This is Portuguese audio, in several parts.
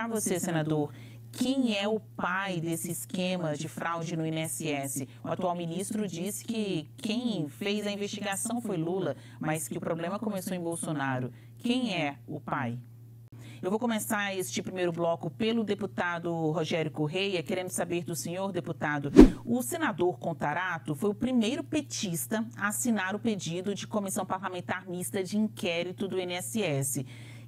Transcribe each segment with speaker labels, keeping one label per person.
Speaker 1: para você, senador, quem é o pai desse esquema de fraude no INSS? O atual ministro disse que quem fez a investigação foi Lula, mas que o problema começou em Bolsonaro. Quem é o pai? Eu vou começar este primeiro bloco pelo deputado Rogério Correia, querendo saber do senhor, deputado, o senador Contarato foi o primeiro petista a assinar o pedido de comissão parlamentar mista de inquérito do INSS.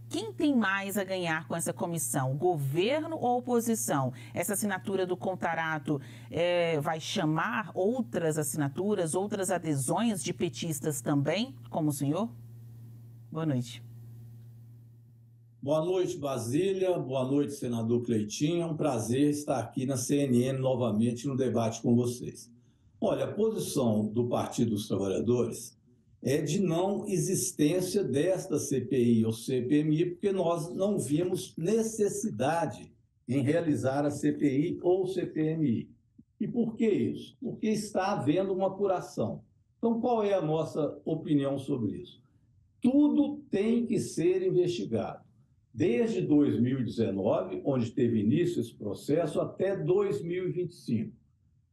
Speaker 1: Quem tem mais a ganhar com essa comissão, governo ou oposição? Essa assinatura do Contarato vai chamar outras assinaturas, outras adesões de petistas também, como o senhor? Boa noite.
Speaker 2: Boa noite, Basília. Boa noite, senador Cleitinho. É um prazer estar aqui na CNN novamente no debate com vocês. Olha, a posição do Partido dos Trabalhadores é de não existência desta CPI ou CPMI, porque nós não vimos necessidade em realizar a CPI ou CPMI. E por que isso? Porque está havendo uma apuração. Então, qual é a nossa opinião sobre isso? Tudo tem que ser investigado. Desde 2019, onde teve início esse processo, até 2025.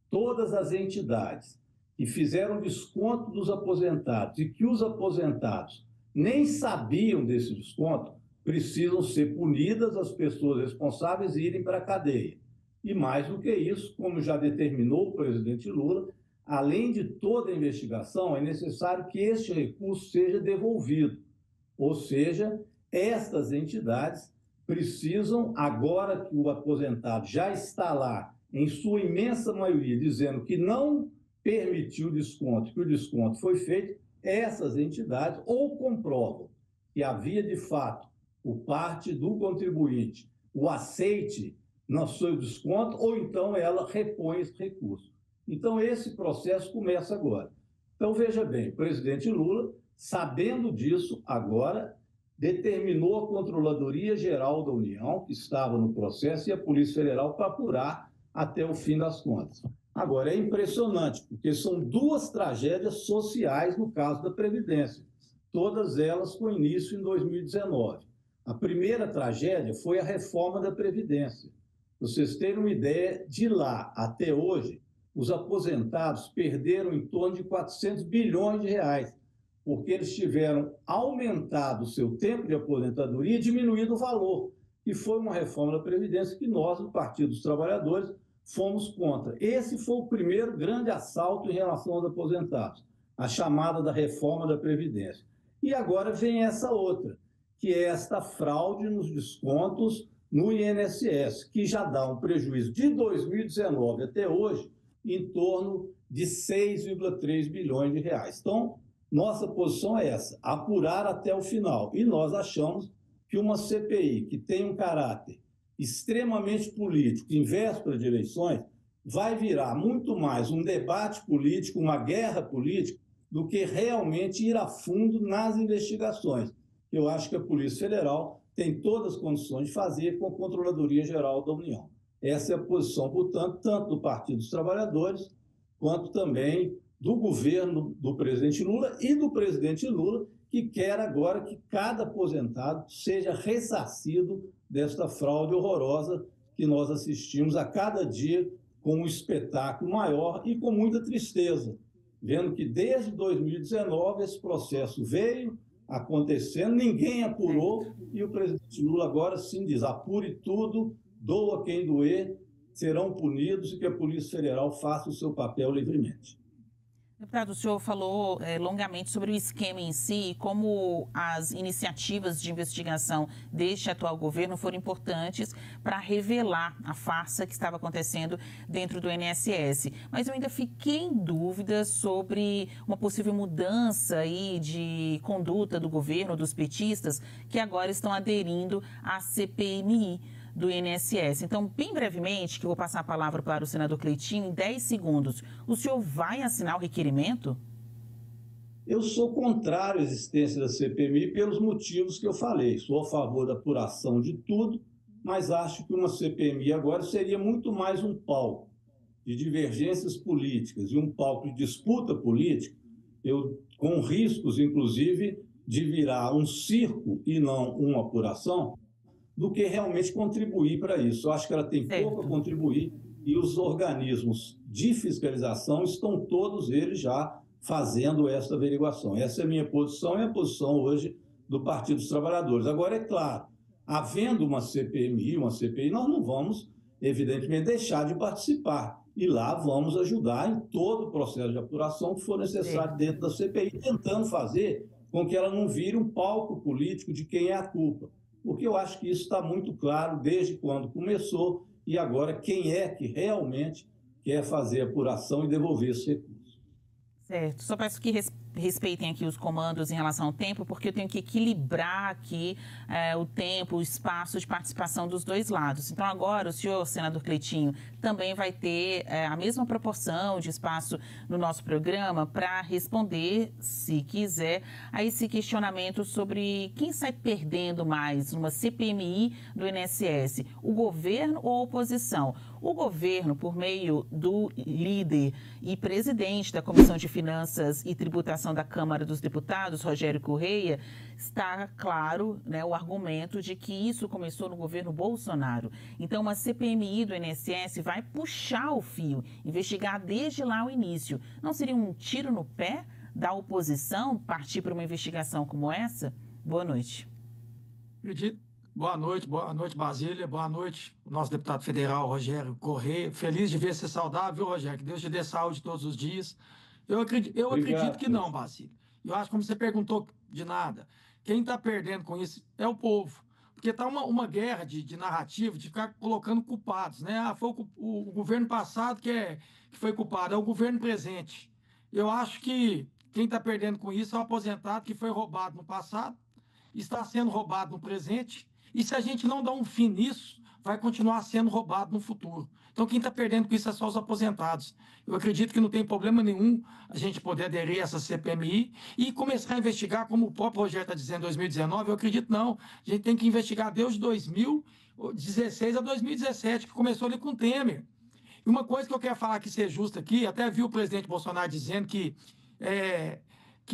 Speaker 2: Todas as entidades que fizeram desconto dos aposentados e que os aposentados nem sabiam desse desconto, precisam ser punidas, as pessoas responsáveis irem para a cadeia. E mais do que isso, como já determinou o presidente Lula, além de toda a investigação, é necessário que este recurso seja devolvido. Ou seja, estas entidades precisam, agora que o aposentado já está lá, em sua imensa maioria, dizendo que não permitiu desconto, que o desconto foi feito, essas entidades ou comprovam que havia, de fato, por parte do contribuinte, o aceite no seu desconto, ou então ela repõe esse recurso. Então, esse processo começa agora. Então, veja bem, o presidente Lula, sabendo disso, agora determinou a Controladoria Geral da União, que estava no processo, e a Polícia Federal para apurar até o fim das contas. Agora, é impressionante, porque são duas tragédias sociais no caso da Previdência, todas elas com início em 2019. A primeira tragédia foi a reforma da Previdência. Para vocês terem uma ideia, de lá até hoje, os aposentados perderam em torno de 400 bilhões de reais, porque eles tiveram aumentado o seu tempo de aposentadoria e diminuído o valor, que foi uma reforma da Previdência que nós, do Partido dos Trabalhadores, fomos contra. Esse foi o primeiro grande assalto em relação aos aposentados, a chamada da reforma da Previdência. E agora vem essa outra, que é esta fraude nos descontos no INSS, que já dá um prejuízo de 2019 até hoje em torno de 6,3 bilhões de reais. Então, nossa posição é essa, apurar até o final. E nós achamos que uma CPI que tem um caráter extremamente político, em véspera de eleições, vai virar muito mais um debate político, uma guerra política, do que realmente ir a fundo nas investigações. Eu acho que a Polícia Federal tem todas as condições de fazer com a Controladoria Geral da União. Essa é a posição, portanto, tanto do Partido dos Trabalhadores, quanto também do governo do presidente Lula e do presidente Lula, que quer agora que cada aposentado seja ressarcido desta fraude horrorosa que nós assistimos a cada dia com um espetáculo maior e com muita tristeza, vendo que desde 2019 esse processo veio acontecendo, ninguém apurou e o presidente Lula agora sim diz, apure tudo, doa quem doer, serão punidos e que a Polícia Federal faça o seu papel livremente.
Speaker 1: Deputado, o senhor falou longamente sobre o esquema em si e como as iniciativas de investigação deste atual governo foram importantes para revelar a farsa que estava acontecendo dentro do INSS. Mas eu ainda fiquei em dúvida sobre uma possível mudança aí de conduta do governo, dos petistas, que agora estão aderindo à CPMI do INSS. Então, bem brevemente, que eu vou passar a palavra para o senador Cleitinho, em 10 segundos, o senhor vai assinar o requerimento?
Speaker 2: Eu sou contrário à existência da CPMI pelos motivos que eu falei. Sou a favor da apuração de tudo, mas acho que uma CPMI agora seria muito mais um palco de divergências políticas e um palco de disputa política, com riscos, inclusive, de virar um circo e não uma apuração, do que realmente contribuir para isso. Eu acho que ela tem pouco a contribuir e os organismos de fiscalização estão todos eles já fazendo essa averiguação. Essa é a minha posição e a posição hoje do Partido dos Trabalhadores. Agora, é claro, havendo uma CPMI, uma CPI, nós não vamos, evidentemente, deixar de participar. E lá vamos ajudar em todo o processo de apuração que for necessário dentro da CPI, tentando fazer com que ela não vire um palco político de quem é a culpa. Porque eu acho que isso está muito claro desde quando começou e agora quem é que realmente quer fazer a apuração e devolver esse recurso.
Speaker 1: Certo. Só peço que respeitem aqui os comandos em relação ao tempo, porque eu tenho que equilibrar aqui o tempo, o espaço de participação dos dois lados. Então, agora, o senhor, senador Cleitinho, também vai ter a mesma proporção de espaço no nosso programa para responder, se quiser, a esse questionamento sobre quem sai perdendo mais numa CPMI do INSS, o governo ou a oposição. O governo, por meio do líder e presidente da Comissão de Finanças e Tributação da Câmara dos Deputados, Rogério Correia, está claro, né, o argumento de que isso começou no governo Bolsonaro. Então, uma CPMI do INSS vai puxar o fio, investigar desde lá o início. Não seria um tiro no pé da oposição partir para uma investigação como essa? Boa noite.
Speaker 3: Boa noite, Basília. Boa noite, nosso deputado federal, Rogério Correia. Feliz de ver você saudável, Rogério. Que Deus te dê saúde todos os dias. Eu acredito que não, Basília. Eu acho que, como você perguntou de nada, quem está perdendo com isso é o povo. Porque está uma guerra de narrativa, de ficar colocando culpados, né? Ah, foi o governo passado que foi culpado, é o governo presente. Eu acho que quem está perdendo com isso é o aposentado que foi roubado no passado, está sendo roubado no presente, e se a gente não dar um fim nisso, vai continuar sendo roubado no futuro. Então, quem está perdendo com isso é só os aposentados. Eu acredito que não tem problema nenhum a gente poder aderir a essa CPMI e começar a investigar, como o próprio Rogério está dizendo, em 2019. Eu acredito não. A gente tem que investigar desde 2016 a 2017, que começou ali com o Temer. E uma coisa que eu quero falar que seja justa aqui, até vi o presidente Bolsonaro dizendo que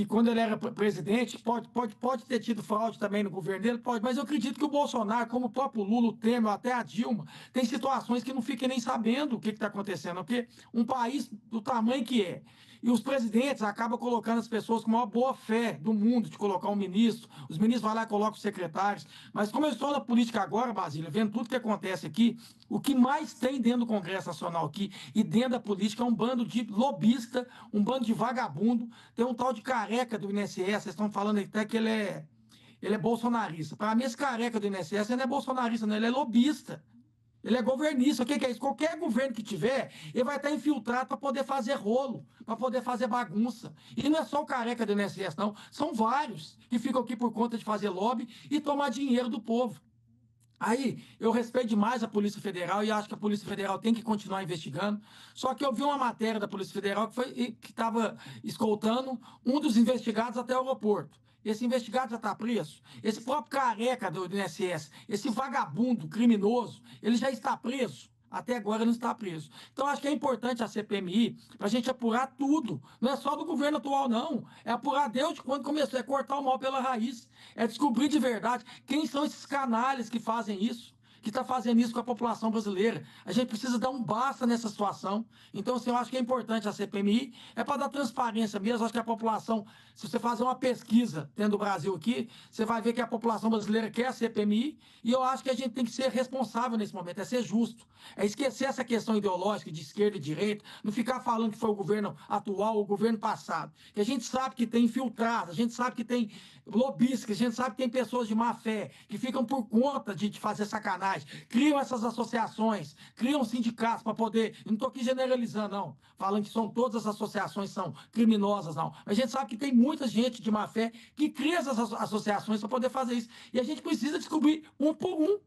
Speaker 3: quando ele era presidente, pode ter tido fraude também no governo dele, pode, mas eu acredito que o Bolsonaro, como o próprio Lula, o Temer, até a Dilma, tem situações que não fiquem nem sabendo o que está acontecendo, porque um país do tamanho que é, e os presidentes acabam colocando as pessoas com a maior boa-fé do mundo de colocar um ministro, os ministros vão lá e colocam os secretários, mas como eu estou na política agora, Basília, vendo tudo que acontece aqui, o que mais tem dentro do Congresso Nacional aqui e dentro da política é um bando de lobista, um bando de vagabundo, tem um tal de careca do INSS, vocês estão falando até que ele é bolsonarista. Para mim, esse careca do INSS ele não é bolsonarista, não, ele é lobista. Ele é governista. O que é isso? Qualquer governo que tiver, ele vai estar infiltrado para poder fazer rolo, para poder fazer bagunça. E não é só o careca do INSS, não. São vários que ficam aqui por conta de fazer lobby e tomar dinheiro do povo. Aí, eu respeito demais a Polícia Federal e acho que a Polícia Federal tem que continuar investigando. Só que eu vi uma matéria da Polícia Federal que estava escoltando um dos investigados até o aeroporto. Esse investigado já está preso. Esse próprio careca do INSS, esse vagabundo criminoso, ele já está preso. Até agora não está preso. Então, acho que é importante a CPMI para a gente apurar tudo. Não é só do governo atual, não. É apurar desde quando começou, é cortar o mal pela raiz. É descobrir de verdade quem são esses canalhas que fazem isso, que está fazendo isso com a população brasileira. A gente precisa dar um basta nessa situação. Então, assim, eu acho que é importante a CPMI, é para dar transparência mesmo. Acho que a população, se você fazer uma pesquisa dentro do Brasil aqui, você vai ver que a população brasileira quer a CPMI, e eu acho que a gente tem que ser responsável nesse momento, é ser justo, é esquecer essa questão ideológica de esquerda e direita, não ficar falando que foi o governo atual ou o governo passado, que a gente sabe que tem infiltrados, a gente sabe que tem lobistas, a gente sabe que tem pessoas de má fé, que ficam por conta de fazer sacanagem, criam essas associações, criam sindicatos para poder, eu não estou aqui generalizando, não, falando que todas as associações são criminosas, não. A gente sabe que tem muita gente de má fé que cria essas associações para poder fazer isso. E a gente precisa descobrir um por um.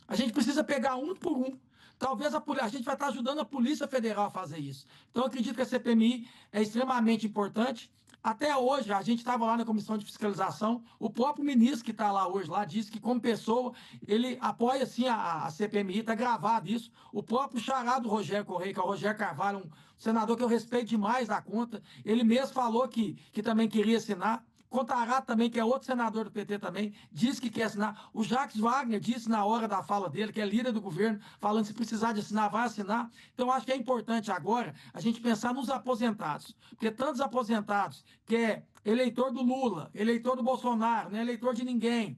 Speaker 3: A gente precisa pegar um por um. Talvez a gente vai estar ajudando a Polícia Federal a fazer isso. Então, eu acredito que a CPMI é extremamente importante. Até hoje, a gente estava lá na Comissão de Fiscalização, o próprio ministro que está lá hoje, lá, disse que, como pessoa, ele apoia, sim, a CPMI, está gravado isso. O próprio xará do Rogério Correia, que é o Rogério Carvalho, um senador que eu respeito demais da conta, ele mesmo falou que também queria assinar. Contarato também, que é outro senador do PT também, disse que quer assinar. O Jacques Wagner disse na hora da fala dele, que é líder do governo, falando que se precisar de assinar, vai assinar. Então, acho que é importante agora a gente pensar nos aposentados, porque tantos aposentados que é eleitor do Lula, eleitor do Bolsonaro, não é eleitor de ninguém,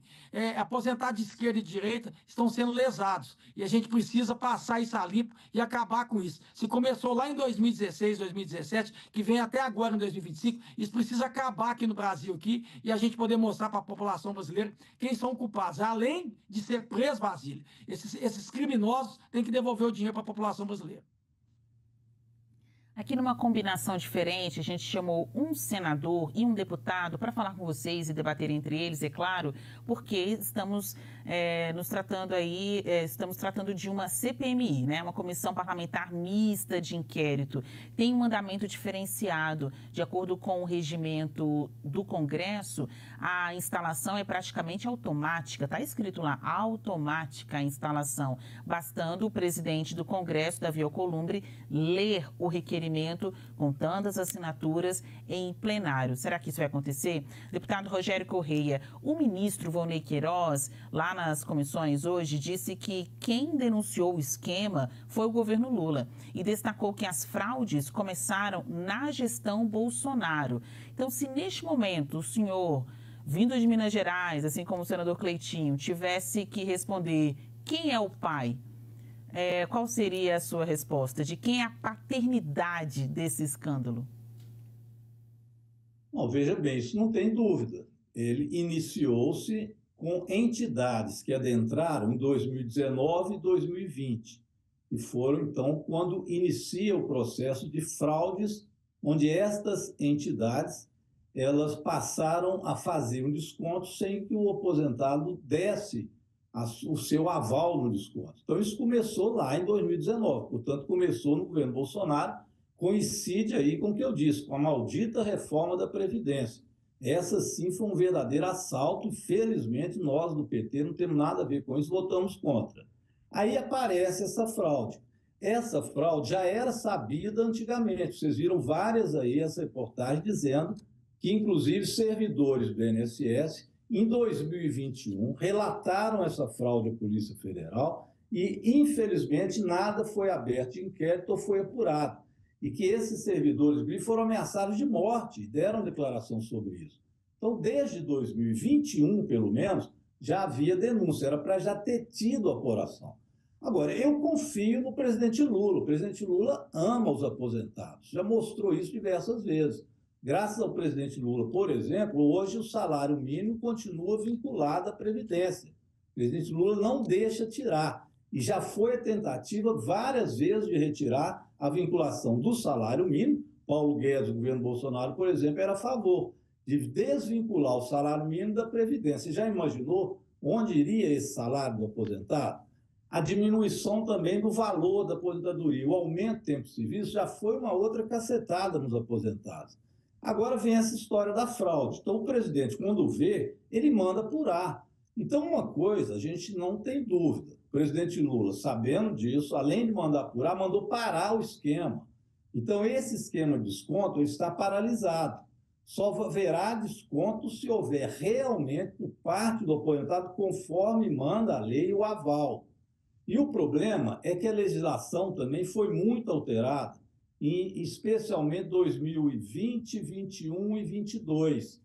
Speaker 3: aposentados de esquerda e de direita estão sendo lesados. E a gente precisa passar isso a limpo e acabar com isso. Se começou lá em 2016, 2017, que vem até agora em 2025, isso precisa acabar aqui no Brasil aqui, e a gente poder mostrar para a população brasileira quem são culpados. Além de ser preso, Basílio, esses criminosos têm que devolver o dinheiro para a população brasileira.
Speaker 1: Aqui numa combinação diferente, a gente chamou um senador e um deputado para falar com vocês e debater entre eles, é claro, porque estamos estamos tratando de uma CPMI, né? Uma comissão parlamentar mista de inquérito. Tem um andamento diferenciado. De acordo com o regimento do Congresso, a instalação é praticamente automática. Está escrito lá, automática a instalação, bastando o presidente do Congresso, Davi Alcolumbre, ler o requerimento com tantas assinaturas em plenário. Será que isso vai acontecer? Deputado Rogério Correia, o ministro Volney Queiroz, lá nas comissões hoje, disse que quem denunciou o esquema foi o governo Lula e destacou que as fraudes começaram na gestão Bolsonaro. Então, se neste momento o senhor, vindo de Minas Gerais, assim como o senador Cleitinho, tivesse que responder quem é o pai, qual seria a sua resposta? De quem é a paternidade desse escândalo?
Speaker 2: Bom, veja bem, isso não tem dúvida. Ele iniciou-se com entidades que adentraram em 2019 e 2020, e foram, então, quando inicia o processo de fraudes, onde estas entidades elas passaram a fazer um desconto sem que o aposentado desse o seu aval no desconto. Então, isso começou lá em 2019, portanto, começou no governo Bolsonaro, coincide aí com o que eu disse, com a maldita reforma da Previdência. Essa, sim, foi um verdadeiro assalto, felizmente, nós do PT não temos nada a ver com isso, votamos contra. Aí aparece essa fraude. Essa fraude já era sabida antigamente, vocês viram várias aí, essa reportagem dizendo que, inclusive, servidores do INSS, em 2021, relataram essa fraude à Polícia Federal e, infelizmente, nada foi aberto de inquérito ou foi apurado. E que esses servidores foram ameaçados de morte, deram declaração sobre isso. Então, desde 2021, pelo menos, já havia denúncia, era para já ter tido apuração. Agora, eu confio no presidente Lula. O presidente Lula ama os aposentados, já mostrou isso diversas vezes. Graças ao presidente Lula, por exemplo, hoje o salário mínimo continua vinculado à Previdência. O presidente Lula não deixa tirar. E já foi a tentativa várias vezes de retirar a vinculação do salário mínimo. Paulo Guedes, o governo Bolsonaro, por exemplo, era a favor de desvincular o salário mínimo da Previdência. Já imaginou onde iria esse salário do aposentado? A diminuição também do valor da aposentadoria, o aumento do tempo de serviço já foi uma outra cacetada nos aposentados. Agora vem essa história da fraude. Então, o presidente, quando vê, ele manda apurar. Então, uma coisa, a gente não tem dúvida. O presidente Lula, sabendo disso, além de mandar apurar, mandou parar o esquema. Então, esse esquema de desconto está paralisado. Só haverá desconto se houver realmente, por parte do aposentado, conforme manda a lei, o aval. E o problema é que a legislação também foi muito alterada, especialmente 2020, 2021 e 2022,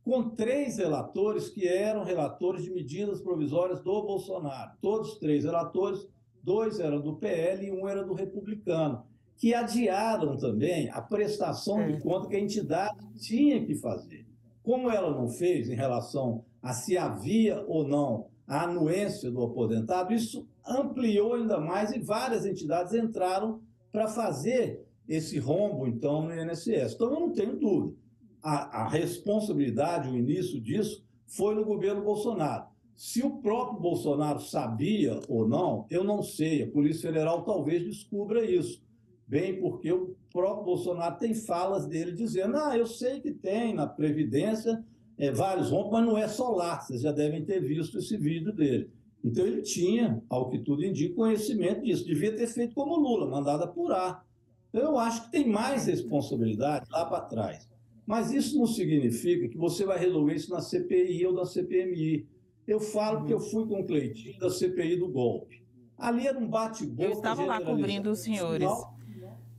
Speaker 2: com 3 relatores que eram relatores de medidas provisórias do Bolsonaro. Todos os 3 relatores, 2 eram do PL e 1 era do Republicano, que adiaram também a prestação de conta que a entidade tinha que fazer. Como ela não fez em relação a se havia ou não a anuência do aposentado, isso ampliou ainda mais e várias entidades entraram para fazer esse rombo, então, no INSS. Então, eu não tenho dúvida. A responsabilidade, o início disso, foi no governo Bolsonaro. Se o próprio Bolsonaro sabia ou não, eu não sei. A Polícia Federal talvez descubra isso. Bem, porque o próprio Bolsonaro tem falas dele dizendo: eu sei que tem na Previdência vários rombos, mas não é só lá. Vocês já devem ter visto esse vídeo dele. Então, ele tinha, ao que tudo indica, conhecimento disso. Devia ter feito como Lula, mandado apurar. Eu acho que tem mais responsabilidade lá para trás. Mas isso não significa que você vai resolver isso na CPI ou na CPMI. Eu falo que eu fui com o Cleitinho da CPI do golpe. Ali era um
Speaker 1: Eu
Speaker 2: bate-boca
Speaker 1: estava lá cobrindo
Speaker 2: generalizado.
Speaker 1: os
Speaker 2: No
Speaker 1: senhores.
Speaker 2: final,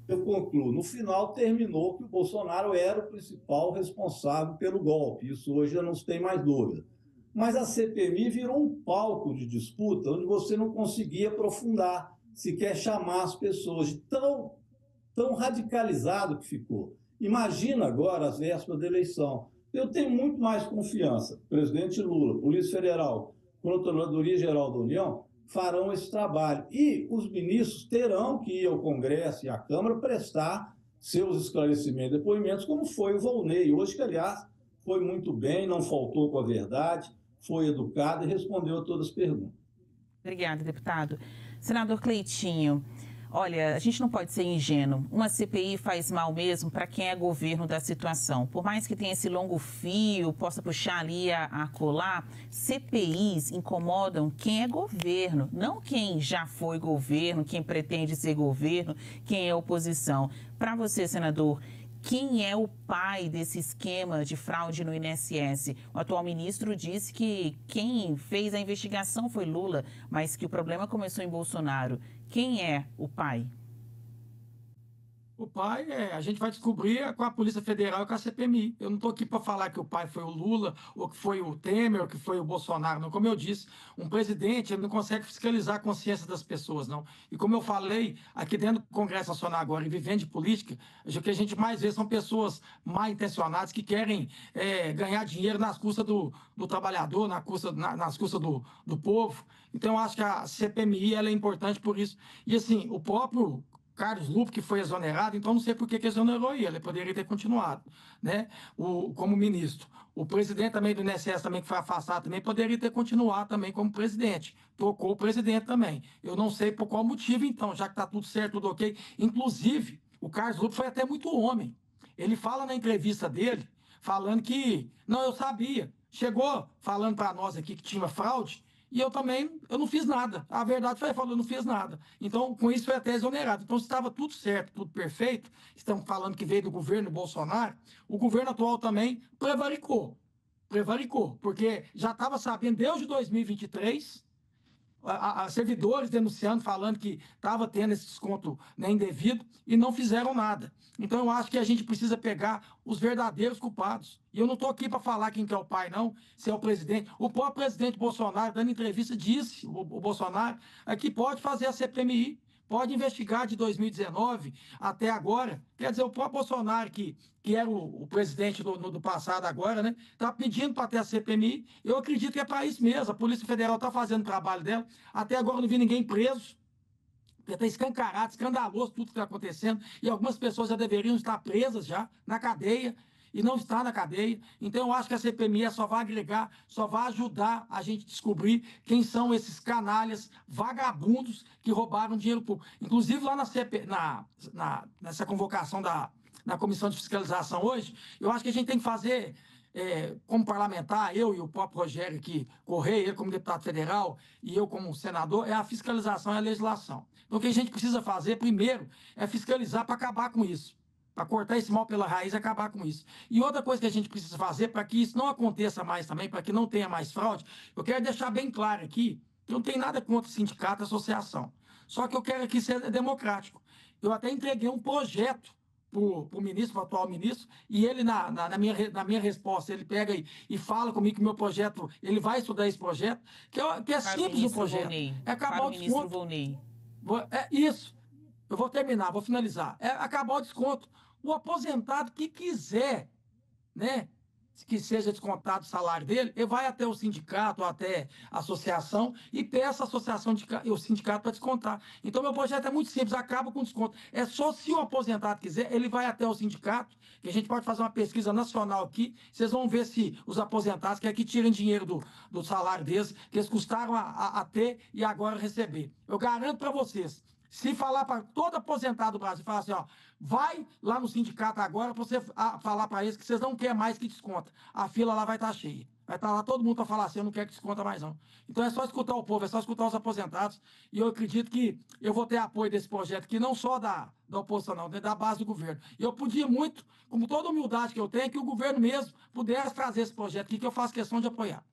Speaker 2: eu concluo, no final terminou que o Bolsonaro era o principal responsável pelo golpe. Isso hoje já não se tem mais dúvida. Mas a CPMI virou um palco de disputa onde você não conseguia aprofundar, sequer chamar as pessoas de tão radicalizado que ficou. Imagina agora as vésperas da eleição. Eu tenho muito mais confiança. Presidente Lula, Polícia Federal, Procuradoria Geral da União farão esse trabalho. E os ministros terão que ir ao Congresso e à Câmara prestar seus esclarecimentos e depoimentos, como foi o Volney, hoje que, aliás, foi muito bem, não faltou com a verdade, foi educado e respondeu a todas as perguntas.
Speaker 1: Obrigada, deputado. Senador Cleitinho, olha, a gente não pode ser ingênuo. Uma CPI faz mal mesmo para quem é governo da situação. Por mais que tenha esse longo fio, possa puxar ali a colar, CPIs incomodam quem é governo, não quem já foi governo, quem pretende ser governo, quem é oposição. Para você, senador, quem é o pai desse esquema de fraude no INSS? O atual ministro disse que quem fez a investigação foi Lula, mas que o problema começou em Bolsonaro. Quem é o pai?
Speaker 3: O pai, a gente vai descobrir com a Polícia Federal e com a CPMI. Eu não estou aqui para falar que o pai foi o Lula, ou que foi o Temer, ou que foi o Bolsonaro. Não. Como eu disse, um presidente ele não consegue fiscalizar a consciência das pessoas, não. E como eu falei, aqui dentro do Congresso Nacional agora, e vivendo de política, o que a gente mais vê são pessoas mal intencionadas que querem ganhar dinheiro nas custas do trabalhador, nas custas do povo. Então, eu acho que a CPMI ela é importante por isso. E, assim, o próprio Carlos Lupe, que foi exonerado, então não sei por que exonerou ele poderia ter continuado, né, como ministro. O presidente também do INSS, também, que foi afastado, também poderia ter continuado também como presidente. Trocou o presidente também. Eu não sei por qual motivo, então, já que está tudo certo, tudo ok. Inclusive, o Carlos Lupe foi até muito homem. Ele fala na entrevista dele, falando que, não, eu sabia. Chegou falando para nós aqui que tinha fraude, e eu não fiz nada. A verdade foi, falou, eu não fiz nada. Então, com isso foi até exonerado. Então, se estava tudo certo, tudo perfeito, estamos falando que veio do governo Bolsonaro, o governo atual também prevaricou. Prevaricou, porque já estava sabendo desde 2023, servidores denunciando, falando que estava tendo esse desconto, né, indevido, e não fizeram nada. Então, eu acho que a gente precisa pegar os verdadeiros culpados. E eu não estou aqui para falar quem que é o pai, não, se é o presidente. O próprio presidente Bolsonaro, dando entrevista, disse, o Bolsonaro, que pode fazer a CPMI, pode investigar de 2019 até agora. Quer dizer, o próprio Bolsonaro, que era o presidente do passado agora, né, está pedindo para ter a CPMI. Eu acredito que é para isso mesmo. A Polícia Federal está fazendo o trabalho dela. Até agora não vi ninguém preso. Está escancarado, escandaloso tudo que está acontecendo. E algumas pessoas já deveriam estar presas já na cadeia e não está na cadeia. Então, eu acho que a CPMI só vai agregar, só vai ajudar a gente descobrir quem são esses canalhas vagabundos que roubaram dinheiro público. Inclusive, lá nessa convocação na Comissão de Fiscalização hoje, eu acho que a gente tem que fazer, como parlamentar, eu e o próprio Rogério aqui, Correia, ele como deputado federal e eu como senador, é a fiscalização e a legislação. Então, o que a gente precisa fazer, primeiro, é fiscalizar para acabar com isso, para cortar esse mal pela raiz e acabar com isso. E outra coisa que a gente precisa fazer para que isso não aconteça mais também, para que não tenha mais fraude, eu quero deixar bem claro aqui que eu não tenho nada contra sindicato e associação. Só que eu quero que seja democrático. Eu até entreguei um projeto para o ministro, para o atual ministro, e ele, na minha resposta, ele pega e fala comigo que o meu projeto, ele vai estudar esse projeto, que é simples o projeto.
Speaker 1: Volney,
Speaker 3: é acabar
Speaker 1: para
Speaker 3: o desconto.
Speaker 1: Volney.
Speaker 3: É isso. Eu vou terminar, vou finalizar. É acabar o desconto. O aposentado que quiser, né, que seja descontado o salário dele, ele vai até o sindicato, ou até a associação, e peça a associação e o sindicato para descontar. Então, meu projeto é muito simples, acaba com desconto. É só se o aposentado quiser, ele vai até o sindicato, que a gente pode fazer uma pesquisa nacional aqui, vocês vão ver se os aposentados querem que tirem dinheiro do salário deles, que eles custaram a ter e agora receber. Eu garanto para vocês, se falar para todo aposentado do Brasil, falar assim, ó, vai lá no sindicato agora para você falar para eles que vocês não querem mais que desconta. A fila lá vai estar cheia. vai estar lá todo mundo para falar assim, eu não quero que desconta mais não. Então é só escutar o povo, é só escutar os aposentados, e eu acredito que eu vou ter apoio desse projeto, que não só da oposição não, da base do governo. E eu podia muito, com toda a humildade que eu tenho, que o governo mesmo pudesse trazer esse projeto aqui, que eu faço questão de apoiar.